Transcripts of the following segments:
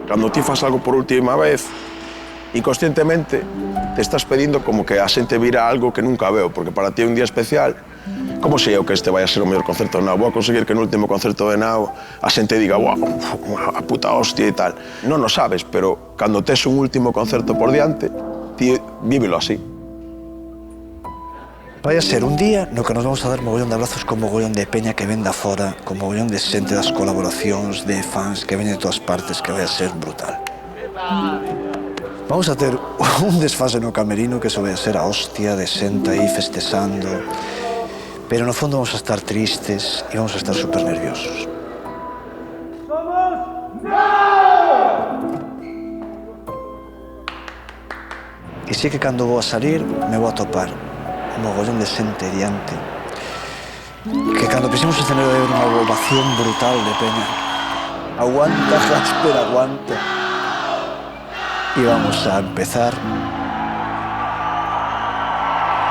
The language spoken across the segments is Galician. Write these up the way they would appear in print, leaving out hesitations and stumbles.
Cando ti fas algo por última vez, inconscientemente te estás pedindo como que a xente vira algo que nunca veo, porque para ti é un día especial. Como sei eu que este vai a ser o mellor concerto de Nao? Vou a conseguir que no último concerto de Nao a xente diga «Uau, a puta hostia» e tal. Non o sabes, pero cando tes un último concerto por diante, ti vívelo así. Vai a ser un día no que nos vamos a dar mogollón de abrazos con mogollón de peña que ven da fora, con mogollón de xente das colaboracións, de fans que veñen de todas partes, que vai a ser brutal. Vamos a ter un desfase no camerino que eso vai a ser a hostia de xente aí festexando, pero no fondo vamos a estar tristes e vamos a estar super nerviosos. E sí que cando vou a salir me vou a topar un mogollón de xente diante, que cando pisemos o escenario vai haber unha ovación brutal de peña. Aguanta, Jasper, aguanta. E vamos a empezar.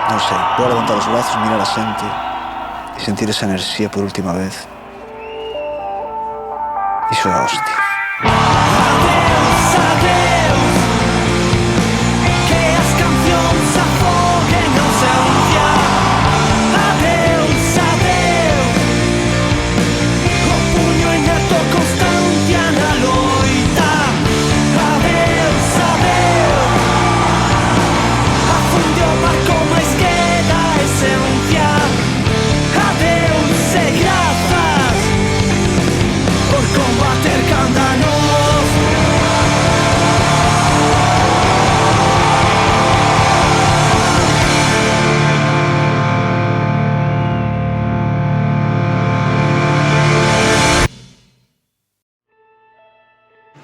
Non sei, vou a levantar os brazos, mirar a xente e sentir esa enerxía por última vez. Iso é a hostia.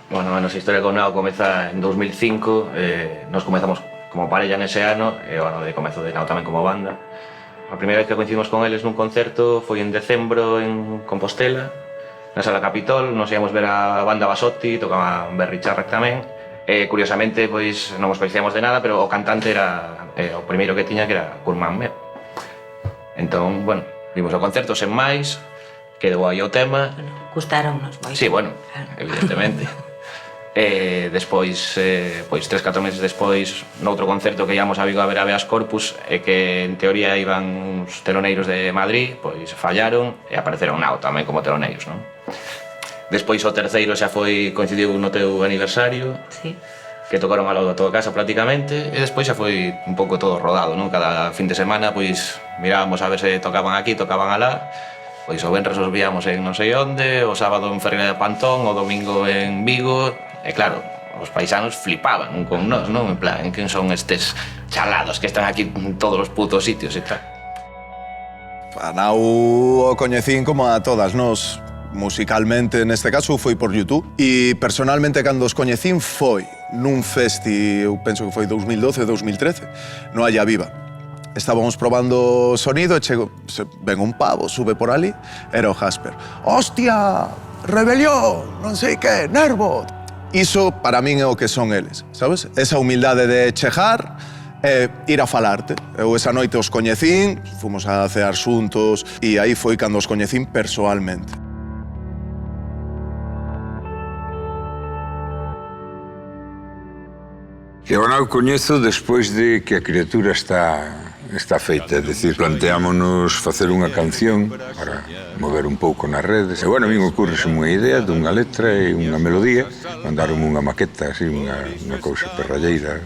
Bueno, a nosa historia con Nao comeza en 2005, nos comezamos como parella nese ano, e bueno, de comezo de Nao tamén como banda. A primeira vez que coincidimos con eles nun concerto foi en decembro en Compostela, na Sala Capitol, nos íamos ver a banda Basotti, tocaban Berry Charrac tamén, e curiosamente pois non nos coincidíamos de nada, pero o cantante era o primeiro que tiña, que era Kurman Meu. Entón, bueno, vimos o concerto sen máis, quedou aí o tema. Bueno, gustaronnos moito. Sí, bueno, claro. Evidentemente. Despois, pois 3-4 meses despois, noutro concerto que íamos a Vigo a ver a Beas Corpus, e que en teoría iban uns teloneiros de Madrid, pois fallaron e apareceron Nao tamén como teloneiros, non? Despois o terceiro xa foi, coincidiu no teu aniversario, Sí. que tocaron ao lado da tua casa prácticamente, e despois xa foi un pouco todo rodado, non? Cada fin de semana, pois mirábamos a ver se tocaban aquí, tocaban alá, pois o venres os víamos en non sei onde, o sábado en Ferreira de Pantón, o domingo en Vigo, e claro, os paisanos flipaban con nós, non? En plan, quen son estes chalados que están aquí en todos os putos sitios e tal. A Nao o coñecín como a todas nós, musicalmente neste caso foi por YouTube, e personalmente cando os coñecín foi nun festi, eu penso que foi 2012-2013, no Halla Viva. Estábamos probando sonido e chego, ven un pavo, sube por ali, era o Jasper. Hostia, rebelión, non sei que, nervo. Iso para min é o que son eles, sabes? Esa humildade de chegar e ir a falarte. Eu esa noite os coñecín, fomos a cear xuntos e aí foi cando os coñecín persoalmente. Eu non coñezo despois de que a criatura está feita, é dicir, planteámonos facer unha canción para mover un pouco nas redes. E, bueno, a min ocurrese unha idea dunha letra e unha melodía, mandaronme unha maqueta, así, unha cousa perralleira.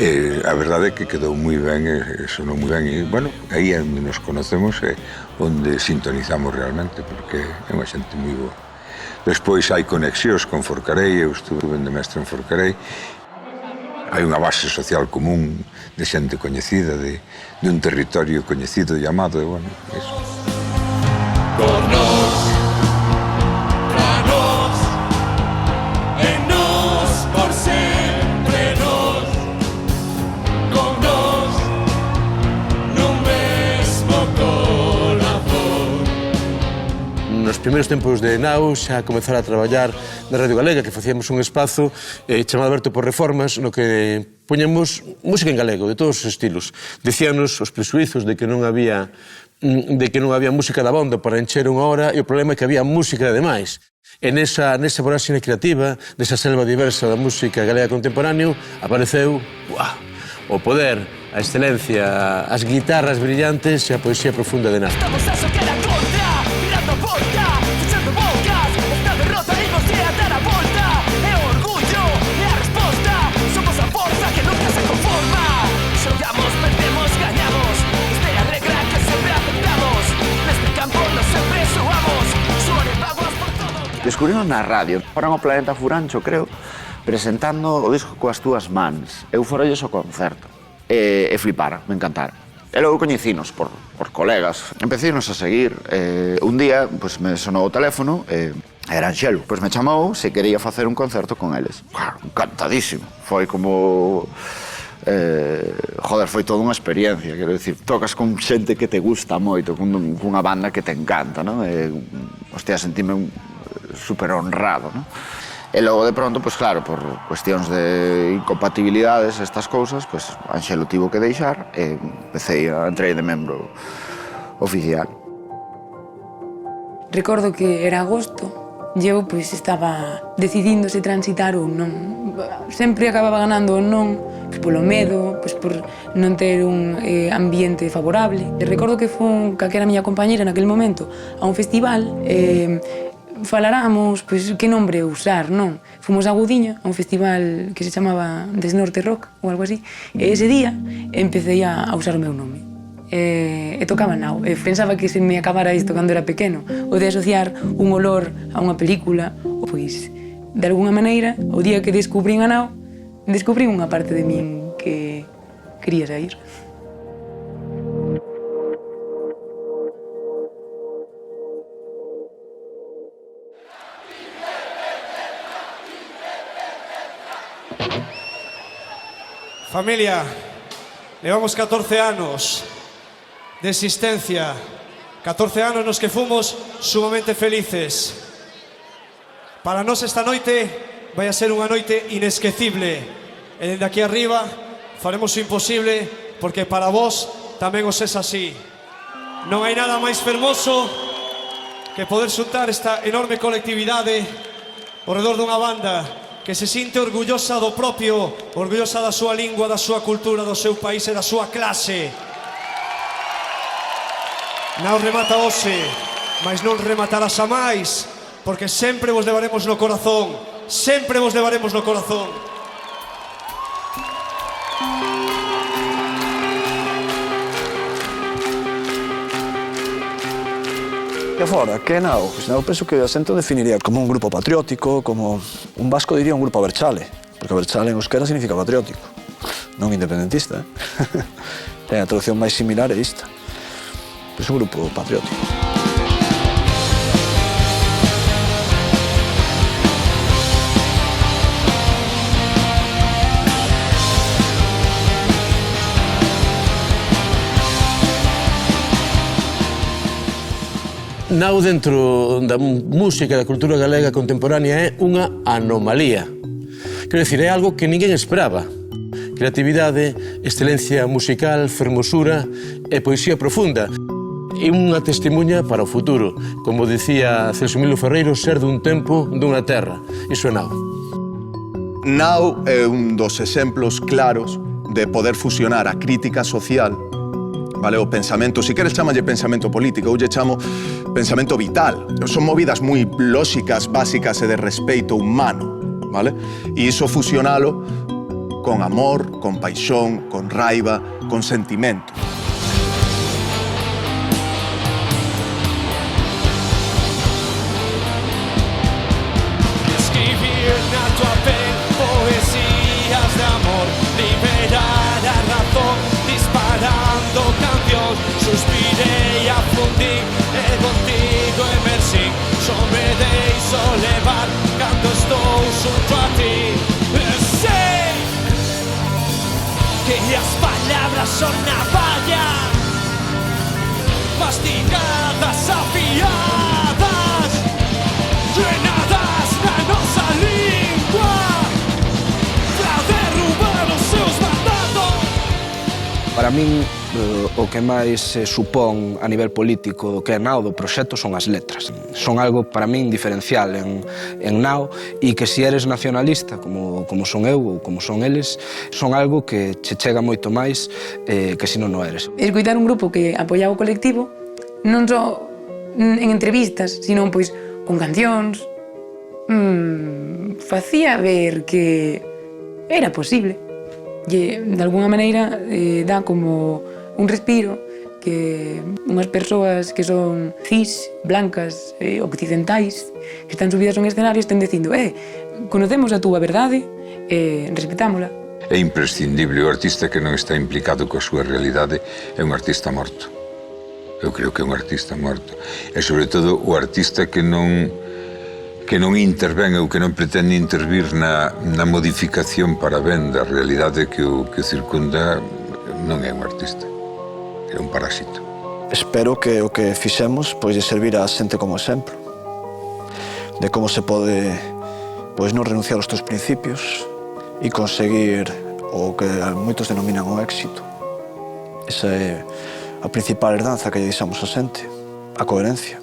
E a verdade é que quedou moi ben, e sonou moi ben, e, bueno, aí é onde nos conocemos e onde sintonizamos realmente, porque é unha xente moi boa. Despois hai conexións con Forcarei, eu estuve de mestre en Forcarei. Hai unha base social común de xente coñecida, de un territorio coñecido e amado, e, bueno, eso. Por nós, pra nós, e nós por sempre nós, con nós, nun mesmo corazón. Nos primeiros tempos de Nau xa comezar a traballar na Radio Galega, que facíamos un espazo chamado Aberto por Reformas, no que poñemos música en galego, de todos os estilos. Dicíanos os presuizos de que non había música da bonda para encher unha hora, e o problema é que había música de demais. E nesa voráxine creativa, nesa selva diversa da música galega contemporáneo, apareceu o poder, a excelencia, as guitarras brillantes e a poesía profunda de Nau. Estamos a chocar a contra, mirando a volta, fechando bocas, esta derrota imos a dar a volta. É o orgullo, é a resposta, somos a forza que nunca se conforma. Xogamos, perdemos, gañamos, esta é a regra que sempre aceptamos. Neste campo nos sempre soamos, suores vaguas por todo. Descubrinos na radio, foran ao Planeta Furancho, creo, presentando o disco coas túas mans. Eu forolles o concerto. E flipara, me encantara. E logo coñecinos por colegas. Empecéinos a seguir. Un día, pues, me sonou o teléfono, era Anxelo. Pues me chamou se quería facer un concerto con eles. Claro, encantadísimo. Foi como... foi toda unha experiencia, quero dicir, tocas con xente que te gusta moito, cunha banda que te encanta, non? Hostia, sentime super honrado, non? E logo, de pronto, pues claro, por cuestións de incompatibilidades, estas cousas, pues Anxelo tivo que deixar e entrei de membro oficial. Recordo que era agosto e eu pois estaba decidindo se transitar ou non. Sempre acababa ganando ou non, pois polo medo, pois por non ter un ambiente favorable. E recordo que fun que era a miña compañera naquele momento a un festival falaramos, pois, que nombre usar, non? Fomos a Gudiña, a un festival que se chamaba Desnorte Rock, ou algo así, e ese día empecé a usar o meu nome. E tocaba Nau. E pensaba que se me acabara isto cando era pequeno, o de asociar un olor a unha película, pois, de alguna maneira, o día que descubrín a Nau, descubrín unha parte de min que quería sair. Familia, levamos 14 anos de existencia, 14 anos nos que fomos sumamente felices. Para nós esta noite vai a ser unha noite inesquecible. E dende aquí arriba faremos o imposible porque para vos tamén os es así. Non hai nada máis fermoso que poder xuntar esta enorme colectividade ao redor dunha banda que se sinte orgullosa do propio, orgullosa da súa lingua, da súa cultura, do seu país e da súa clase. Nau remata hoxe, mas non rematarás a máis, porque sempre vos levaremos no corazón, sempre vos levaremos no corazón. Que fora, que Nau? Pois Nau penso que o acento definiría como un grupo patriótico, como un vasco diría un grupo abertzale, porque abertzale en euskera significa patriótico, non independentista, Ten a traducción máis similar é esta. Pois un grupo patriótico. Nau dentro da música e da cultura galega contemporánea é unha anomalía. Quero dicir, é algo que ninguén esperaba. Creatividade, excelencia musical, fermosura e poesía profunda. E unha testemunha para o futuro. Como dicía Celso Emilio Ferreiro, ser dun tempo, dunha terra. Iso é Nau. Nau é un dos exemplos claros de poder fusionar a crítica social, vale, o pensamento, si queres chamalle pensamento político, eu lle chamo pensamento vital. Son movidas moi lóxicas, básicas e de respeito humano, vale? E iso fusionalo con amor, con paixón, con raiva, con sentimento. Escribir na tua pen poesías de amor, liberar a razón, disparando canción, suspirei a fundir e contigo emerxín, só me deixo levar cando estou xunto a ti. Sei que as palabras son navallas, mastigadas, afiadas, Para min, o que máis supón a nivel político do que é Nao do proxecto son as letras. Son algo para min diferencial en Nao e que se eres nacionalista, como son eu ou como son eles, son algo que che chega moito máis que se non o eres. Escoitar un grupo que apoiaba o colectivo non só en entrevistas, sino pois con cancións, facía ver que era posible. E, de alguna maneira, dá como un respiro que unhas persoas que son cis, blancas, occidentais, que están subidas a un escenario, estén dicindo conocemos a túa verdade e respetámola. É imprescindible. O artista que non está implicado coa súa realidade é un artista morto. Eu creo que é un artista morto. E, sobre todo, o artista que non intervén ou que non pretende intervir na modificación para ben da realidade que o circunda non é un artista, é un parásito. Espero que o que fixemos pois de servir a xente como exemplo de como se pode pois non renunciar aos teus principios e conseguir o que moitos denominan o éxito. Esa é a principal herdanza que lle deixamos a xente, a coherencia.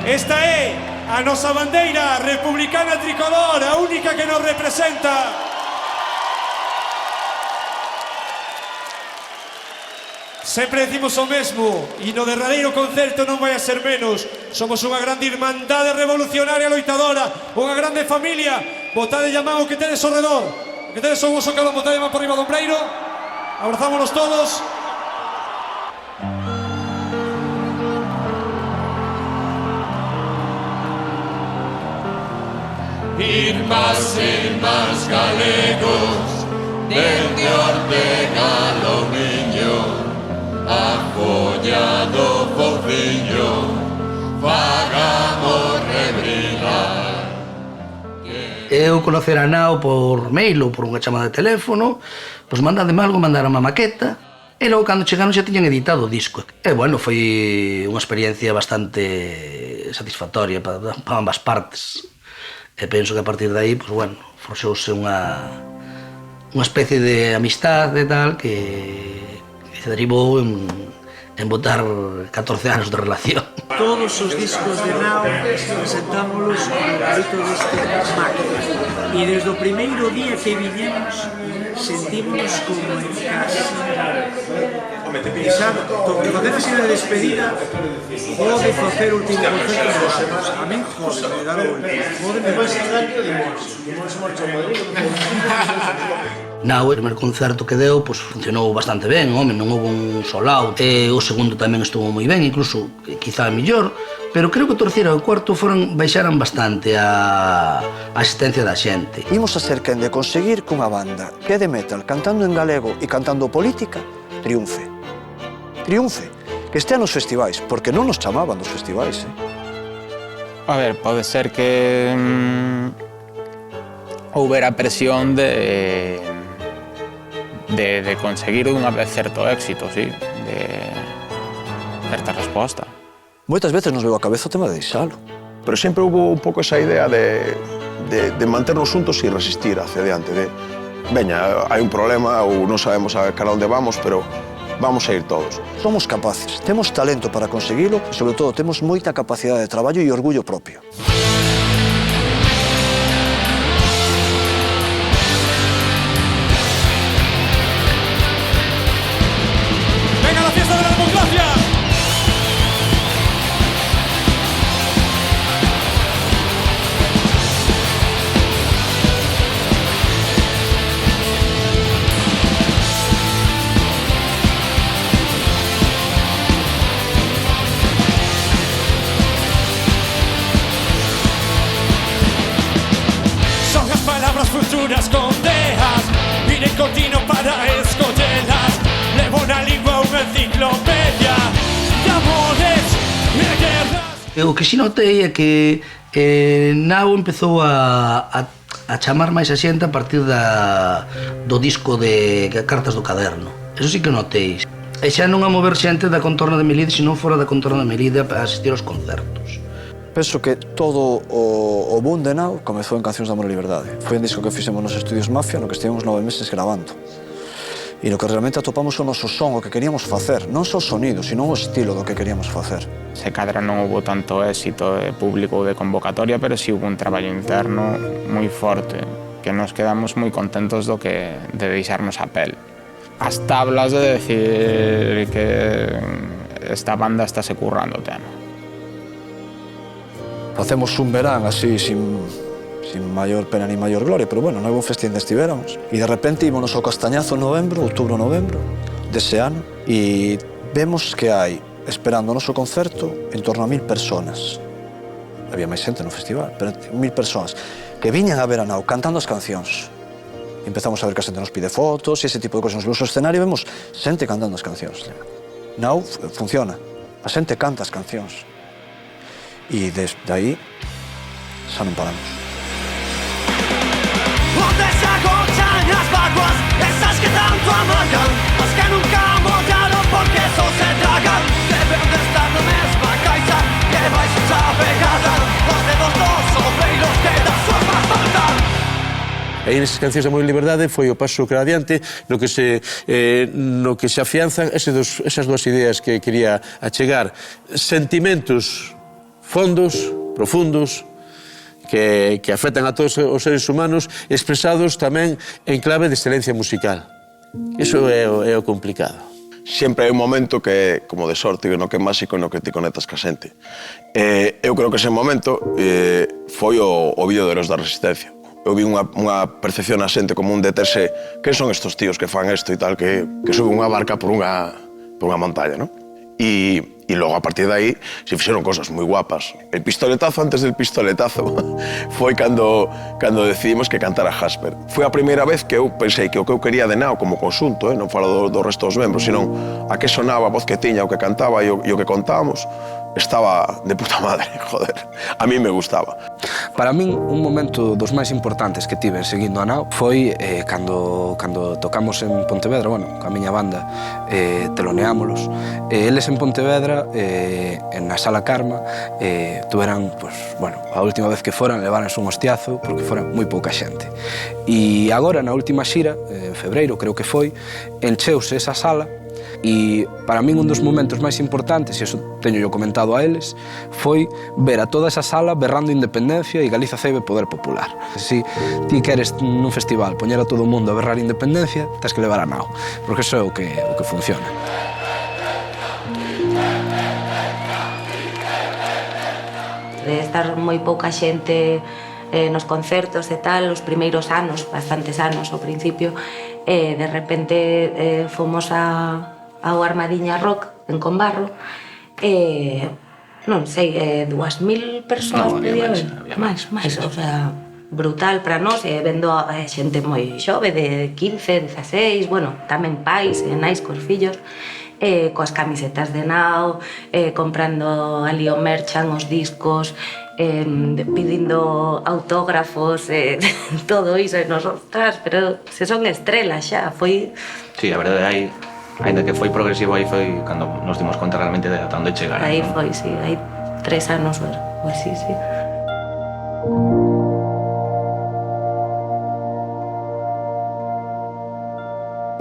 Esta é a nosa bandeira republicana tricolor, a única que nos representa. Sempre decimos o mesmo, e no derradeiro concerto non vai a ser menos. Somos unha grande irmandade revolucionaria loitadora, unha grande familia. Botade a man o que tedes ao redor, o que tedes o vosso calón, botade a man por riba do ombreiro. Abrazámonos todos. Irmás e irmáns galegos, dende Ortega ao Miño, a folla do Fociño, fagamos rebrigar. Eu conocer a Nao por mail ou por unha chamada de teléfono, pois mandademe algo, mandaron unha maqueta, e logo cando chegaron xa tiñan editado o disco. E, bueno, foi unha experiencia bastante satisfactoria para ambas partes. E penso que a partir de aí, pues, bueno, forxouse unha especie de amistade e tal que se derivou en botar 14 anos de relación. Todos os discos de Nao presentámoslos no carrito deste máquina. E desde o primeiro día que viñemos sentímonos como en casa. E xa, que facer así de despedida, pode facer o último concerto de vosotros. A min, José, me dá o pode me Nao, o primer concerto que deu, pois, funcionou bastante ben, home, non houve un solao. O segundo tamén estuvo moi ben, incluso quizá mellor, pero creo que o terceiro e o cuarto baixaran bastante a asistencia da xente. Imos a ser quen de conseguir que unha banda que é de metal cantando en galego e cantando política triunfe. Triunfe, que estea nos festivais, porque non nos chamaban dos festivais, A ver, pode ser que houbera presión de conseguir unha vez certo éxito, sí, de certa resposta. Moitas veces nos veo a cabeza o tema de deixalo. Pero sempre hubo un pouco esa idea de manternos juntos e resistir hacia adiante, de veña, hai un problema ou non sabemos a cara onde vamos, pero vamos a ir todos. Somos capaces, temos talento para conseguilo e, sobre todo, temos moita capacidade de traballo e orgullo propio. ¡Venga la fiesta de la democracia! Futuras condeas, miren continuo para escollelas. Levo na lingua unha enciclopedia de amores e guerras. O que si notei é que Nao empezou a chamar máis a xente a partir do disco de Cartas do Caderno. Eso sí que notei. E xa non a mover xente da contorna de Melide, senón fora da contorna de Melide a asistir aos concertos. Penso que todo o boom de Nao comezou en Cancións de Amor e Liberdade. Foi un disco que fixemos nos estudios Mafia, no que estivemos 9 meses grabando. E no que realmente atopamos o noso son, o que queríamos facer. Non só o sonido, sino o estilo do que queríamos facer. Se cadra non houve tanto éxito de público ou de convocatoria, pero sí hubo un traballo interno moi forte, que nos quedamos moi contentos de deixarnos a pel. As tablas de decir que esta banda estáse currando o tema. Facemos un verán así, sin maior pena ni maior gloria, pero bueno, non houve un festín de estivéramos. E de repente ímonos ao Castañazo en novembro, outubro-novembro dese ano, e vemos que hai, esperando o noso concerto, en torno a 1000 personas. Había máis xente no festival, pero 1000 personas que viñan a ver a Nao cantando as cancións. Empezamos a ver que a xente nos pide fotos e ese tipo de cosas. Nos vemos ao escenario e vemos xente cantando as cancións. Nao funciona, a xente canta as cancións. E desde aí xa non paramos. Onde se agochan as vaguas, esas que tanto amargan, as que nunca molharon porque só se tragan. Deben de estar na mesma caixa que vais xa pegada os dedos dos obreiros que das súas más faltan. E aí nesas Cancións de Amor e Liberdade foi o paso cara adiante no que se afianzan esas dúas ideas que quería achegar. Sentimentos fondos, profundos, que afectan a todos os seres humanos, expresados tamén en clave de excelencia musical. Iso é o complicado. Sempre hai un momento que é como de sorte, no que é máxico, no que te conectas ca xente. Eu creo que ese momento foi o vídeo de Héroes da Resistencia. Eu vi unha percepción na xente como un deterse, que son estos tíos que fan isto e tal, que suben unha barca por unha montaña, non? E logo, a partir de aí, se fixeron cosas moi guapas. El pistoletazo antes del pistoletazo foi cando decidimos que cantara Jasper. Foi a primeira vez que eu pensei que o que eu quería de Nao como conxunto, non falo do resto dos membros, senón a que sonaba, a voz que tiña, o que cantaba e o que contábamos, estaba de puta madre, joder. A mí me gustaba. Para min, un momento dos máis importantes que tive seguindo a Nao foi cando tocamos en Pontevedra, bueno, a miña banda, teloneámolos. Eles en Pontevedra, na Sala Karma, tuveran, a última vez que foran, levaranse un hostiazo, porque foran moi pouca xente. E agora, na última xira, en febreiro, creo que foi, encheuse esa sala. E para min un dos momentos máis importantes, e iso teño yo comentado a eles, foi ver a toda esa sala berrando independencia e Galiza ceibe poder popular. Se ti queres nun festival poñer a todo o mundo a berrar independencia, tens que levar a Nao, porque iso é o que funciona. De estar moi pouca xente nos concertos e tal, os primeiros anos, bastantes anos ao principio, de repente fomos ao Armadiña Rock en Combarro, non sei, 2000 persoas, máis, o sea, brutal para nós, vendo a xente moi xove, de 15, 16, bueno, tamén pais e nais cos fillos, coas camisetas de Nao, comprando ali o merchan, os discos, pedindo autógrafos, todo iso, e nos, ostras, pero se son estrelas xa, foi... Sí, a verdade, ainda que foi progresivo, aí foi cando nos dimos conta realmente de ata onde chegar. Aí foi, sí, aí 3 anos, ou así, sí.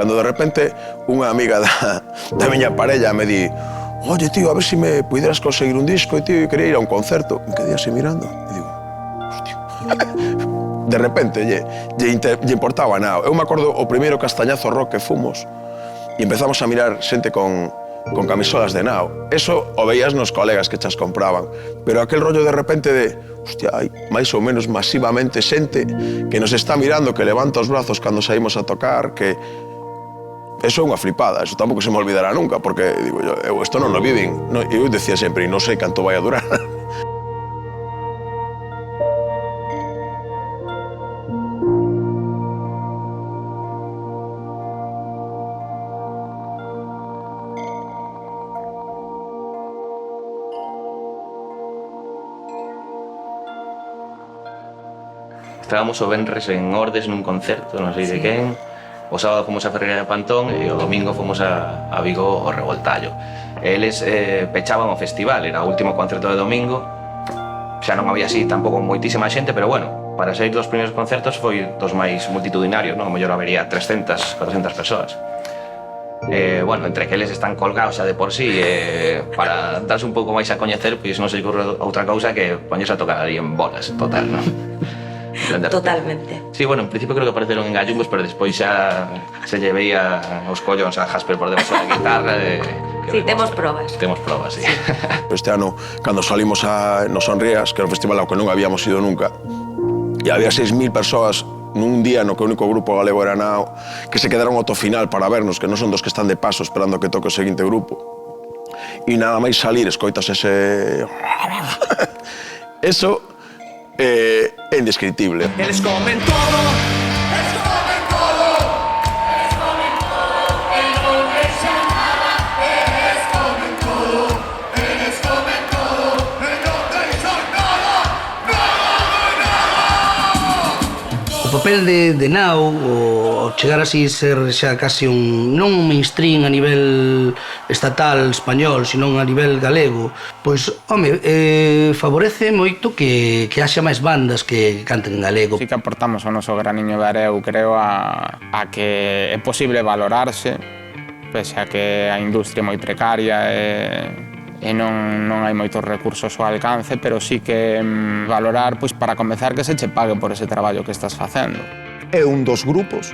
Cando de repente unha amiga da miña parella me di: oye, tío, a ver se me pudieras conseguir un disco, e tío, eu quería ir a un concerto. Me quedé así mirando e digo, hostia. De repente, lle importaba Nao. Eu me acordo o primeiro Castañazo Rock que fomos e empezamos a mirar xente con camisolas de Nao. Eso o veías nos colegas que chas compraban. Pero aquel rollo de repente de, hostia, hai máis ou menos masivamente xente que nos está mirando, que levanta os brazos cando saímos a tocar, que... Eso é unha flipada, eso tampouco se me olvidará nunca, porque, digo eu, isto non lo viven. Eu decía sempre, non sei canto vai a durar. Estábamos o venres en Ordes nun concerto, non sei de quen. O sábado fomos a Ferreira de Pantón e o domingo fomos a Vigo ao Revoltallo. Eles pechaban o festival, era o último concerto de domingo xa non había así tampouco moitísima xente, pero bueno, para ser dos primeiros concertos foi dos máis multitudinarios, non? A mellor habería 300, 400 persoas. Bueno, entre que eles están colgados xa de por sí, para darse un pouco máis a coñecer, pois non se ocurre outra cousa que poñerse a tocar aí en bolas, total, non? Totalmente. Sí, bueno, en principio creo que apareceron en gallumbos, pero despois xa se lle veía os collóns a Jasper por debaixo da guitarra. Sí, temos probas. Temos probas, sí. Este ano, cando salimos no Sonrías, que era un festival ao que non habíamos ido nunca, e había 6.000 persoas nun día no que o único grupo galego era Nao, que se quedaron ao final para vernos, que non son dos que están de paso esperando que toque o seguinte grupo. E nada máis salir, escoitas ese... Eso é indescriptible. Eles comen todo, eles comen todo, eles comen todo, e non deixan nada. Eles comen todo, eles comen todo, e non deixan nada, nada. O papel de Nao, o chegar así ser xa casi non un mainstream a nivel estatal español, sino a nivel galego, pois, home, favorece moito que haxa máis bandas que canten en galego. Sí que aportamos o noso graniño de areu, creo, a que é posible valorarse, pese a que a industria é moi precaria e non hai moitos recursos ao alcance, pero sí que valorar, pois, para comezar, que se che pague por ese traballo que estás facendo. É un dos grupos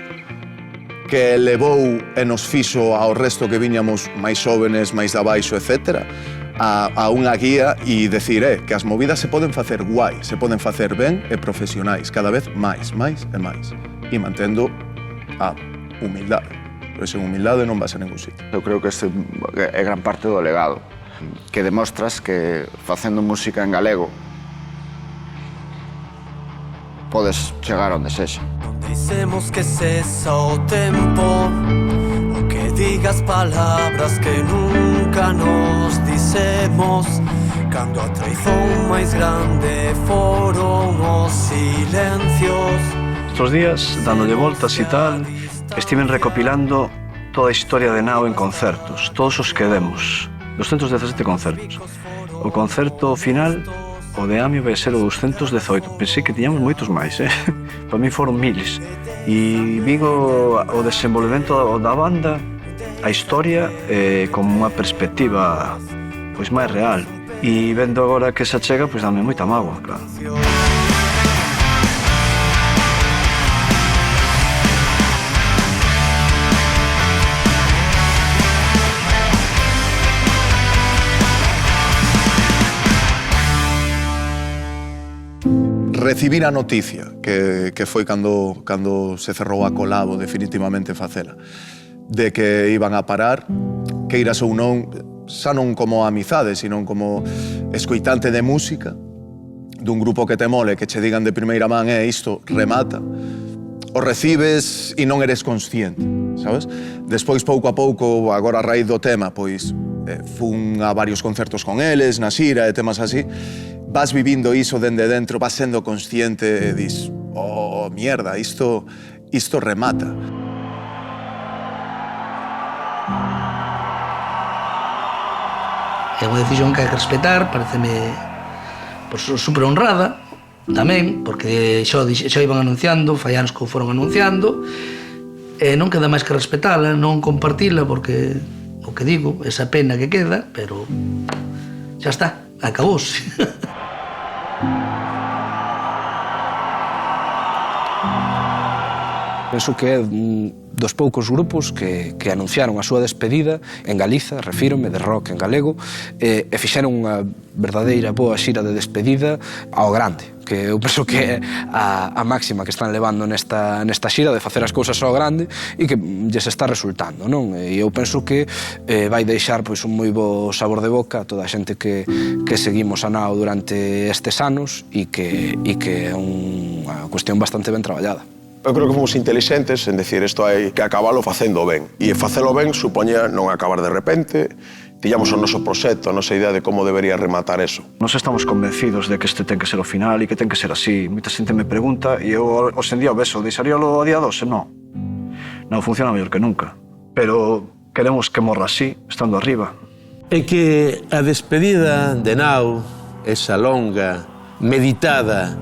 que levou e nos fixo ao resto que viñamos máis xóvenes, máis de abaixo, etc., a unha guía e decir que as movidas se poden facer guai, se poden facer ben e profesionais, cada vez máis e máis, e mantendo a humildade. Pero sen humildade non vas a ningún sitio. Eu creo que este é gran parte do legado, que demostras que facendo música en galego podes chegar onde sexa. Dicemos que cesa o tempo, o que digas palabras que nunca nos dicemos, cando a traizón máis grande foron os silencios. Estos días, dándolle voltas e tal, estiven recopilando toda a historia de Nao en concertos, todos os que demos, 217 concertos. O concerto final, o de Amio, vai ser o 218. Pensei que tiñamos moitos máis, Para mí foron miles. E vin o desenvolvemento da banda, a historia, como unha perspectiva pois máis real. E vendo agora que se achega, pois dame moita mágoa, claro. Recibir a noticia, que foi cando se cerrou a colabo definitivamente facela, de que iban a parar, que iras ou non, xa non como amizade, sino como escoitante de música, dun grupo que te mole, que che digan de primeira man, isto remata, o recibes e non eres consciente, sabes? Despois, pouco a pouco, agora a raíz do tema, pois, fun a varios concertos con eles, na xira e temas así, vas vivindo iso dende dentro, vas sendo consciente e dis, mierda, isto remata. É unha decisión que hai que respetar, pareceme super honrada, tamén, porque xa iban anunciando, fai anos que o foron anunciando, e non queda máis que respetala, non compartila, porque, o que digo, esa pena que queda, pero xa está, acabouse. Penso que é dos poucos grupos que anunciaron a súa despedida en Galiza, refírome, de rock en galego, e fixeron unha verdadeira boa xira de despedida ao grande, que eu penso que é a máxima que están levando nesta xira, de facer as cousas ao grande e que lles está resultando, non? E eu penso que vai deixar pois un moi bo sabor de boca a toda a xente que seguimos a Nao durante estes anos e que é unha cuestión bastante ben traballada. Eu creo que fomos inteligentes en decir isto hai que acabalo facendo ben. E facelo ben supoñía non acabar de repente. Tiñamos o noso proxecto, a nosa idea de como debería rematar eso. Nos estamos convencidos de que este ten que ser o final e que ten que ser así. Moita xente me pregunta e eu hoxe en día o beso, deixaríalo o día 12? Non. Non funciona mellor que nunca. Pero queremos que morra así, estando arriba. É que a despedida de Nao, esa longa meditada,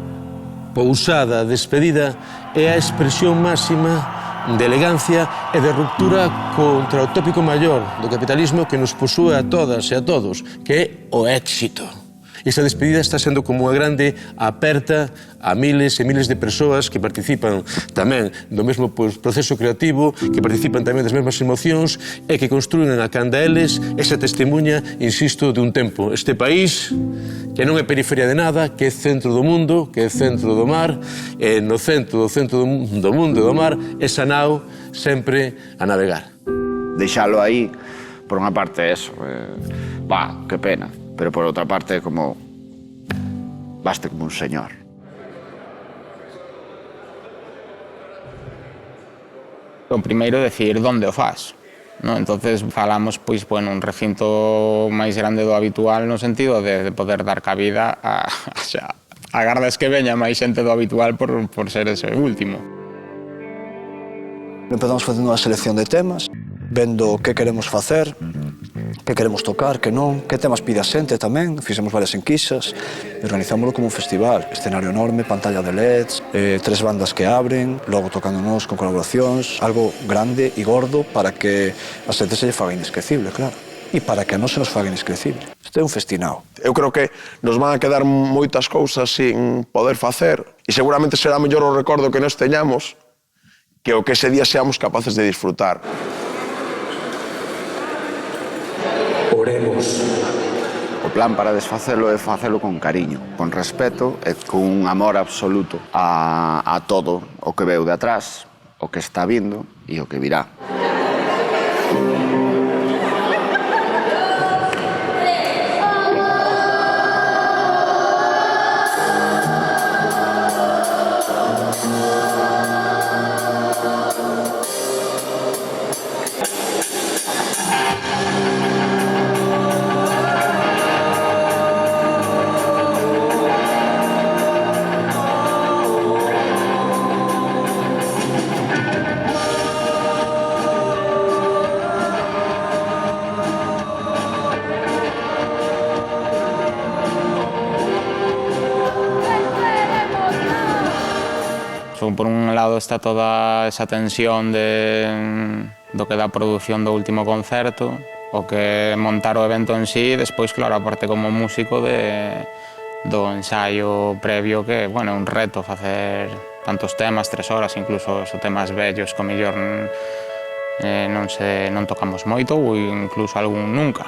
pousada, despedida, é a expresión máxima de elegancia e de ruptura contra o tópico maior do capitalismo que nos posúe a todas e a todos, que é o éxito. Esta despedida está sendo como unha grande aperta a miles e miles de persoas que participan tamén do mesmo proceso creativo, que participan tamén das mesmas emocións e que construen a canda eles esa testemunha, insisto, de un tempo. Este país que non é periferia de nada, que é centro do mundo, que é centro do mar, e no centro do mundo e do mar, esa nao sempre a navegar. Deixalo aí, por unha parte eso, que pena. Pero por outra parte, como vaste como un señor. O primeiro é decidir onde o faz. No? Entonces falamos pois, bueno, un recinto máis grande do habitual no sentido de poder dar cabida a gardas que veña máis xente do habitual por ser ese último. Empezamos facendo unha selección de temas, vendo que queremos facer, que queremos tocar, que non, que temas pide a xente tamén, fixemos varias enquisas e organizámoslo como un festival, escenario enorme, pantalla de LEDs, 3 bandas que abren, logo tocándonos con colaboracións, algo grande e gordo para que a xente se lle faga inesquecible, claro, e para que a non se nos faga inesquecible. Isto é un festinao. Eu creo que nos van a quedar moitas cousas sin poder facer e seguramente será mellor o recordo que nos teñamos que o que ese día seamos capaces de disfrutar. Oremos. O plan para desfacelo é facelo con cariño, con respeto e con un amor absoluto a todo o que veu de atrás, o que está vindo e o que virá. Por un lado está toda esa tensión do que dá a produción do último concerto, o que montar o evento en sí, e despois, claro, aparte como músico do ensaio previo, que, bueno, é un reto facer tantos temas, 3 horas, incluso temas vellos que, mellor, non tocamos moito, ou incluso algún nunca.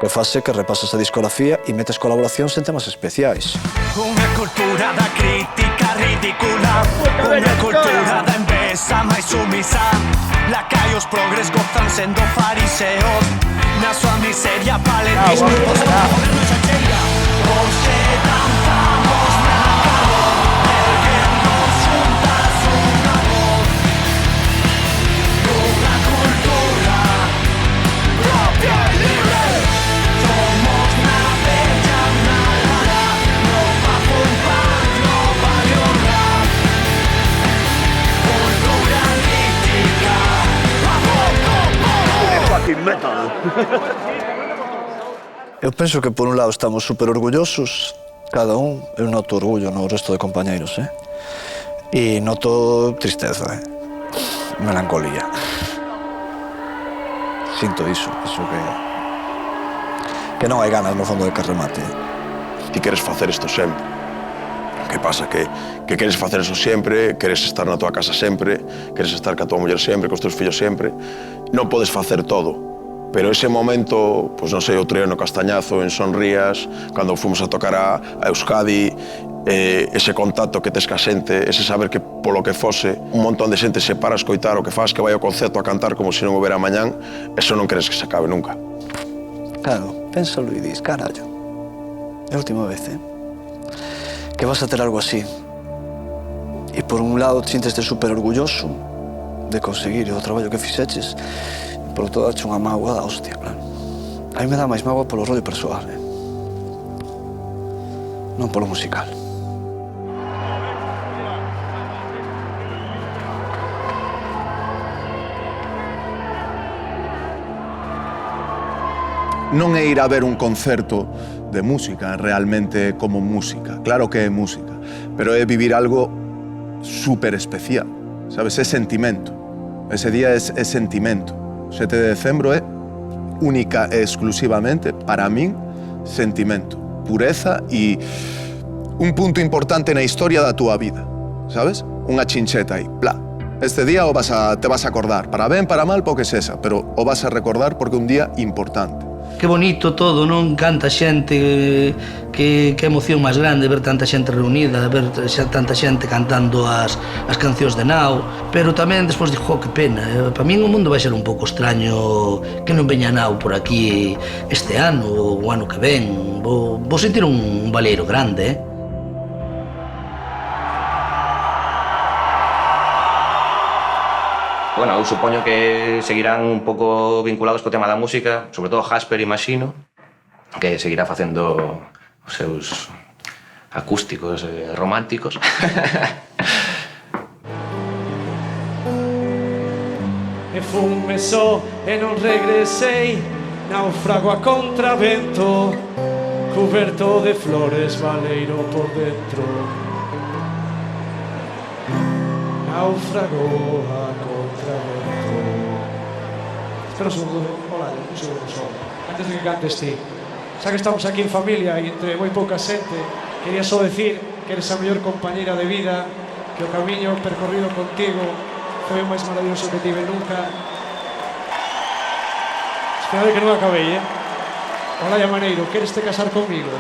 Que fase que repasas a discografía e metes colaboracións en temas especiais. Unha cultura da crítica ridícula, unha cultura da envesa máis sumisa. Lacaios progres gozan sendo fariseos, na súa miseria paletismo impostor. Hoxe danzamos na calor, erguemos xuntas unha voz. Unha cultura propia e libre. Somos na bella Málaga, no Papo en Paz, no barrio rap. Cultura crítica, a poco por fucking metal. Eu penso que por un lado estamos super orgullosos, cada un, eu noto orgullo no resto de compañeiros, e noto tristeza, melancolía. Sinto iso que non hai ganas no fondo de que remate. Ti queres facer isto sempre. Que pasa? Que queres facer eso sempre, queres estar na tua casa sempre, queres estar ca tua muller sempre, cos teus fillos sempre. Non podes facer todo. Pero ese momento, pois non sei, o trío no Castañazo, en Sonrías, cando fomos a tocar a Euskadi, ese contacto que tes ca xente, ese saber que polo que fose, un montón de xente se para a escoitar o que faz, que vai ao concerto a cantar como se non houbera mañán, eso non crees que se acabe nunca. Claro, pénsalo e dis, carallo, é a última vez, que vas a ter algo así. E por un lado te sientes super orgulloso de conseguir o traballo que fixeches, por outro lado, unha mágoa da hostia, claro. A mí me dá máis mágoa polo rollo persoal, non polo musical. non é ir a ver un concerto de música realmente como música. Claro que é música, pero é vivir algo súper especial, sabes? É sentimento. Ese día é sentimento. O 7 de decembro é única e exclusivamente, para min, sentimento, pureza e un punto importante na historia da túa vida, sabes? Unha chincheta aí, plá. Este día te vas a acordar, para ben, para mal, porque sexa, pero o vas a recordar porque é un día importante. Que bonito todo, non? Canta xente, que emoción máis grande ver tanta xente reunida, ver tanta xente cantando as cancións de Nao, pero tamén despois dixo, que pena, para min o mundo vai ser un pouco extraño que non veña Nao por aquí este ano ou o ano que ven. Vou sentir un baleiro grande, Bueno, eu supoño que seguirán un pouco vinculados co tema da música, sobre todo Jasper, imagino, que seguirá facendo os seus acústicos románticos. E fume só e non regresei, naufrago a contravento, cuberto de flores, baleiro por dentro. Naufrago a contravento. Espera un segundo, hola, un segundo só. Antes de que cantes ti, xa que estamos aquí en familia e entre moi pouca xente, quería só decir que eres a mellor compañeira de vida, que o camiño percorrido contigo foi o máis maravilloso que tive nunca. Esperade que non acabei, Olaya Maneiro, queres te casar comigo?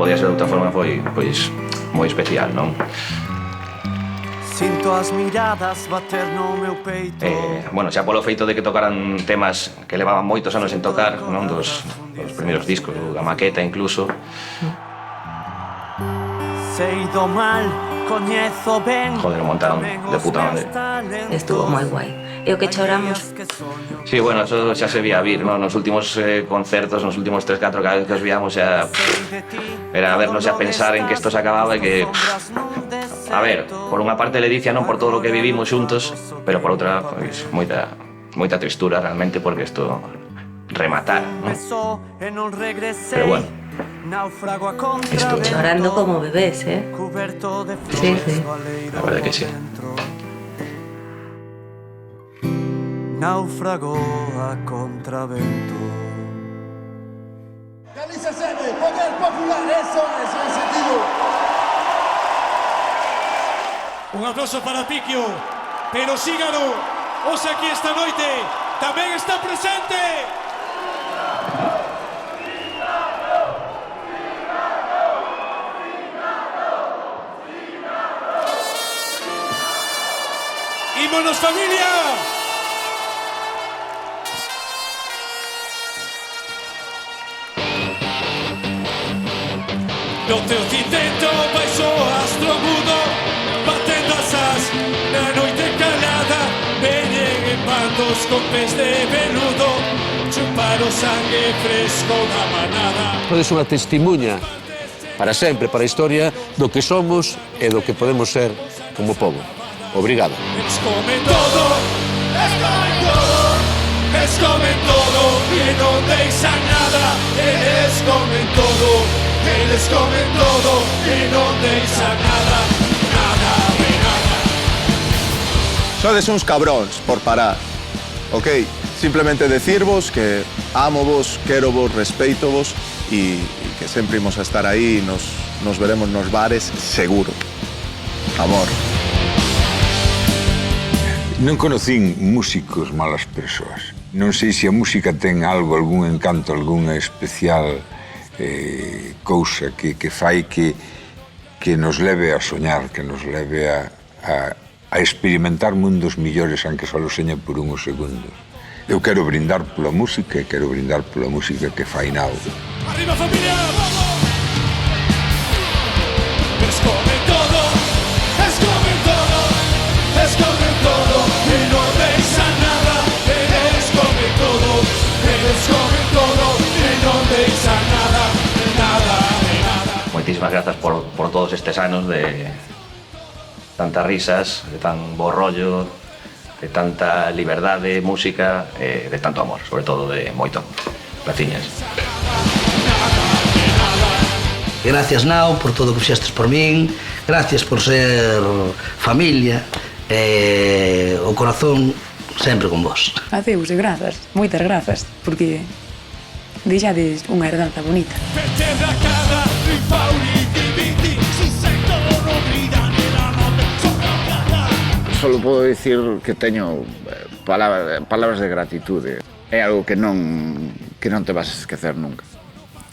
Podía ser de outra forma, foi moi especial, non? Sinto as miradas bater no meu peito. Bueno, xa polo feito de que tocaran temas que levaban moitos anos en tocar, non? Dos primeiros discos, da maqueta incluso. Sei do mal, coñezo ben. Joder, montaron de puta madre. Estuvo moi guai. E o que choramos. Sí, bueno, eso xa se vía vir, non? Nos últimos concertos, nos últimos 3-4, cada vez que os víamos xa... Era vernos a pensar en que esto se acababa e que... A ver, por unha parte ledicia, non por todo o que vivimos xuntos, pero por outra, pois, moita tristura realmente, porque isto rematar, non? Pero bueno. Estoy chorando como bebés, Sí, sí. La verdad que sí. Náufrago a contravento. Galicia Sede, Poder Popular, eso es el sentido. Un aplauso para Piquio, pero sígalo, hoxe aquí esta noite tamén está presente. ¡Ímonos, familia! No te occidento, baixo astro mudo, batendo asas na noite calada, veñen en bandos con pés de veludo, chupar o sangue fresco da manada. Podes unha testimuña para sempre, para a historia, do que somos e do que podemos ser como pobo. Obrigado. Es come todo, es come todo, es come todo, e non deixan nada, eles comen todo. Eles comen todo e non deixan nada, nada de nada. Sodes uns cabróns por parar, ok? Simplemente decirvos que amo vos, quero vos, respeito vos e que sempre imos a estar aí e nos veremos nos bares seguro. Amor. Non conocín músicos malas persoas. Non sei se a música ten algo, algún encanto, algunha especial cousa que fai que nos leve a soñar, que nos leve a experimentar mundos millores, aunque só seña por uns segundos. Eu quero brindar pola música e quero brindar pola música que fai Nao. Arriba, familia, vamos! Es come todo, es come todo, es come moitísimas grazas por todos estes anos de tantas risas, de tan bo rollo, de tanta liberdade, música, de tanto amor, sobre todo de moito amor. Graciñas. Gracias, Nao, por todo o que fixestes por min. Gracias por ser familia. O corazón sempre con vos. Adeus e grazas, moitas grazas, porque deixades unha herdanza bonita. Solo podo dicir que teño palabras de gratitude. É algo que non te vas a esquecer nunca.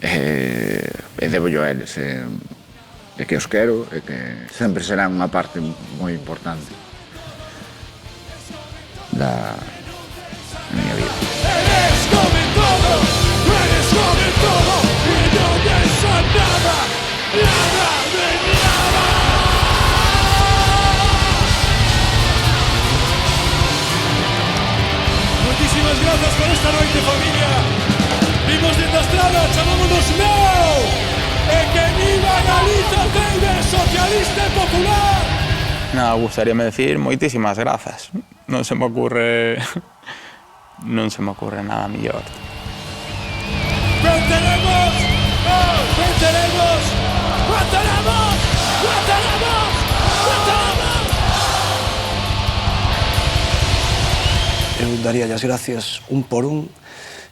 E debo yo a eles. E que os quero e que sempre serán unha parte moi importante da miña vida. Eres como todo y no deja nada de nada. Muchísimas gracias por esta noite, familia. Vimos dentro da estrada, chamámonos Nao. E que viva Galiza, Ceibes, socialista e popular. Nada, gustaríame decir moitísimas grazas. Non se me ocurre nada mellor. ¡Venceremos! ¡Venceremos! ¡Venceremos! ¡Venceremos! ¡Venceremos! Eu daría as gracias un por un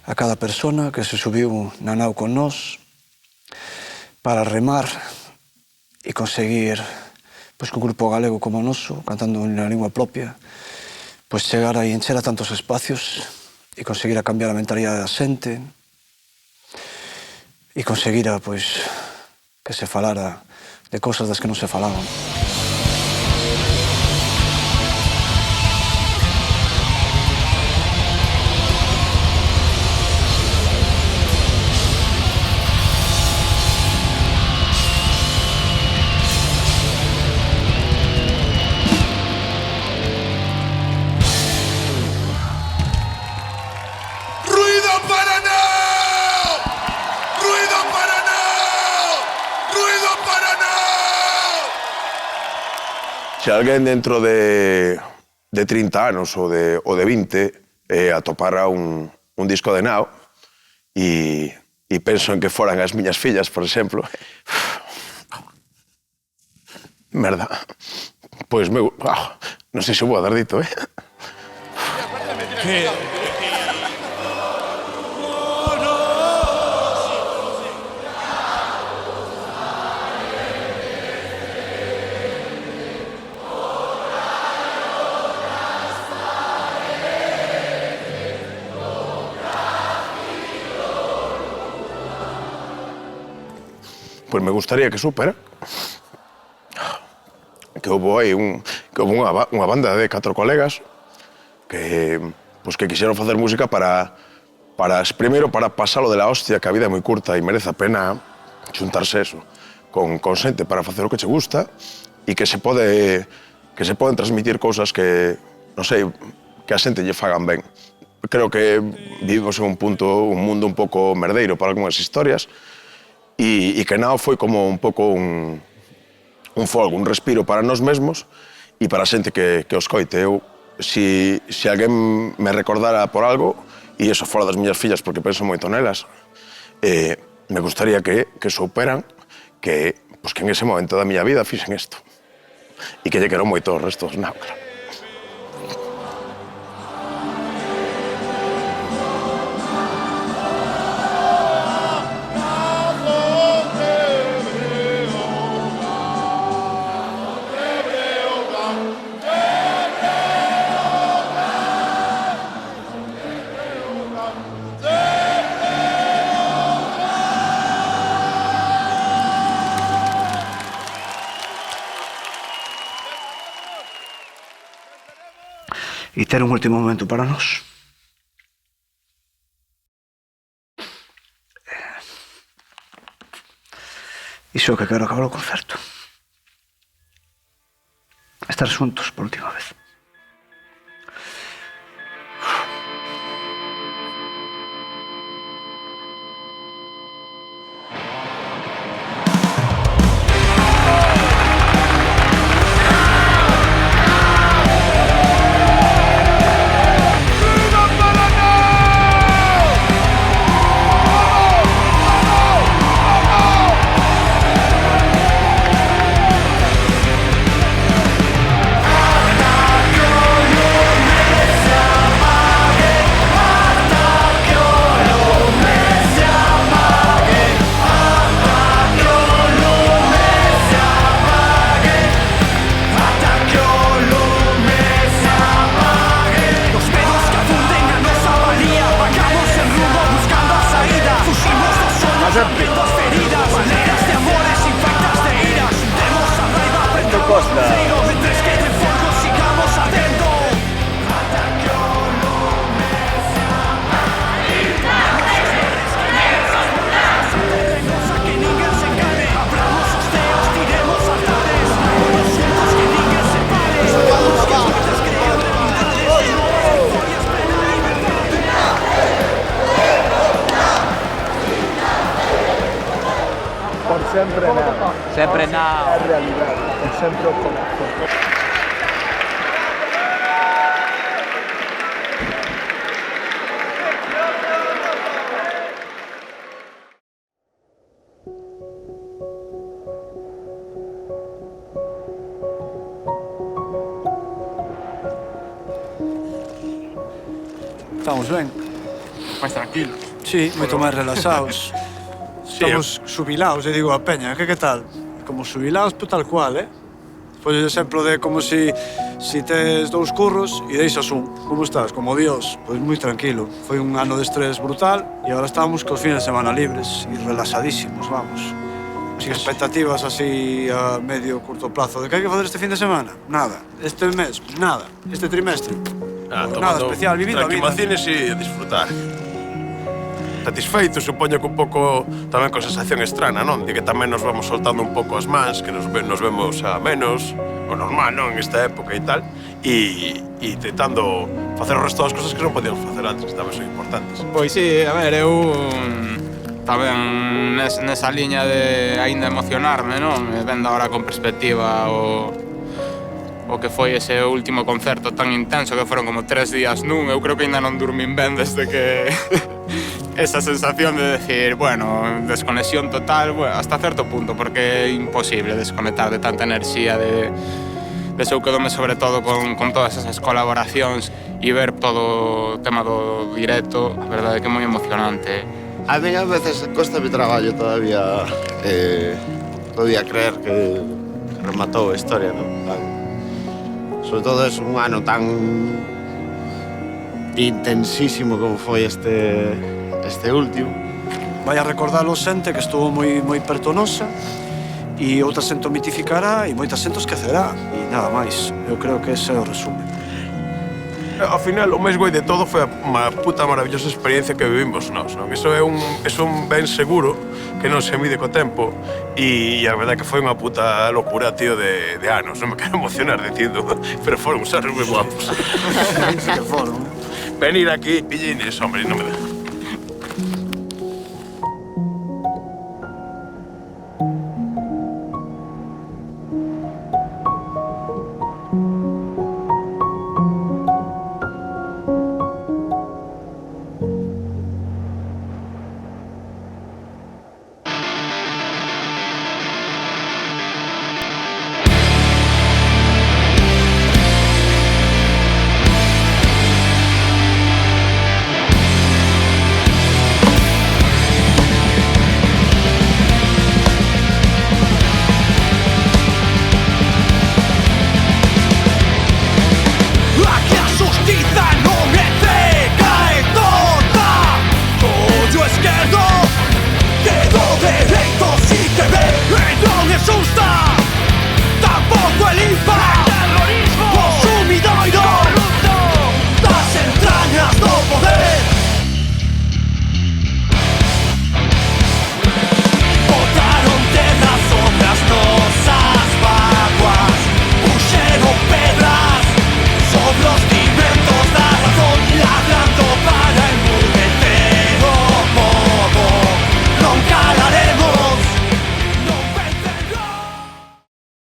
a cada persona que se subiu na nao con nós para remar e conseguir que un grupo galego como o noso, cantando na lingua propia, chegar a encher a tantos espacios e conseguir a cambiar a mentalidade da xente e conseguir que se falara de cousas das que non se falaban. Se alguén dentro de 30 anos ou de 20 atopara un disco de Nao e penso en que foran as miñas fillas, por exemplo, merda, pois non sei se vou a dar dito, Que... Pois me gustaría que supera que houve aí unha banda de 4 colegas que quixeron facer música primeiro para pasalo de la hostia, que a vida é moi curta e merece a pena xuntarse eso con xente para facer o que che gusta e que se poden transmitir cousas que, non sei, que a xente lle fagan ben. Creo que vivimos en un mundo un pouco merdeiro para algunhas historias e que Nao foi como un pouco un folgo, un respiro para nós mesmos e para a xente que os coite. Eu, se alguén me recordara por algo, e iso fora das miñas fillas porque penso moito nelas, me gustaría que souperan que en ese momento da miña vida fixen isto e que lle quero moito os restos Nao, claro. E ter un último momento para nós. Iso é o que quero acabar o concerto. Estar xuntos por última vez. Sempre nao. É a realidade, sempre o corazón. Estamos ben. Máis tranquilos. Sí, moito máis relaxados. Estamos xubilados, digo a peña, que tal? Como xubilados, pero tal cual, Pois o exemplo de como si tes dous curros e deixas un. Como estás? Como Dios. Pois moi tranquilo. Foi un ano de estrés brutal e agora estamos cos fines de semana libres e relaxadísimos, vamos. Sin expectativas así a medio curto plazo. De que hai que facer este fin de semana? Nada. Este mes? Nada. Este trimestre? Nada especial, vivindo a vida. Tranquimacines e a disfrutar. Satisfeito, supoño que un pouco tamén con sensación estrana, non? De que tamén nos vamos soltando un pouco as mans, que nos vemos a menos, o normal, non? En esta época e tal, e intentando facer o resto das cosas que non podíamos facer antes, tamén son importantes. Pois sí, a ver, eu tamén nesa liña de aínda emocionarme, non? Vendo agora con perspectiva o que foi ese último concerto tan intenso que foron como 3 días nun, eu creo que aínda non durmín ben desde que esa sensación de decir, bueno, desconexión total, bueno, hasta certo punto, porque é imposible desconectar de tanta enerxía, de eu quedome sobre todo con todas esas colaboracións e ver todo o tema do directo, a verdade é que é moi emocionante. A mí a veces costa mi traballo todavía creer que rematou a historia, non? Sobre todo es un ano tan intensísimo como foi este último. Vai a recordalo xente que estuvo moi pertonosa e outra xente o mitificará e moita xente o esquecerá e nada máis. Eu creo que ese é o resumen. Ao final, o máis guai de todo foi unha puta maravillosa experiencia que vivimos nós, non? Iso é un ben seguro que non se mide co tempo e a verdade que foi unha puta locura, tío, de anos. Non me quero emocionar dicindo, pero foron uns anos moi guapos. Que foron. Venir aquí, pillines, hombre, non me da.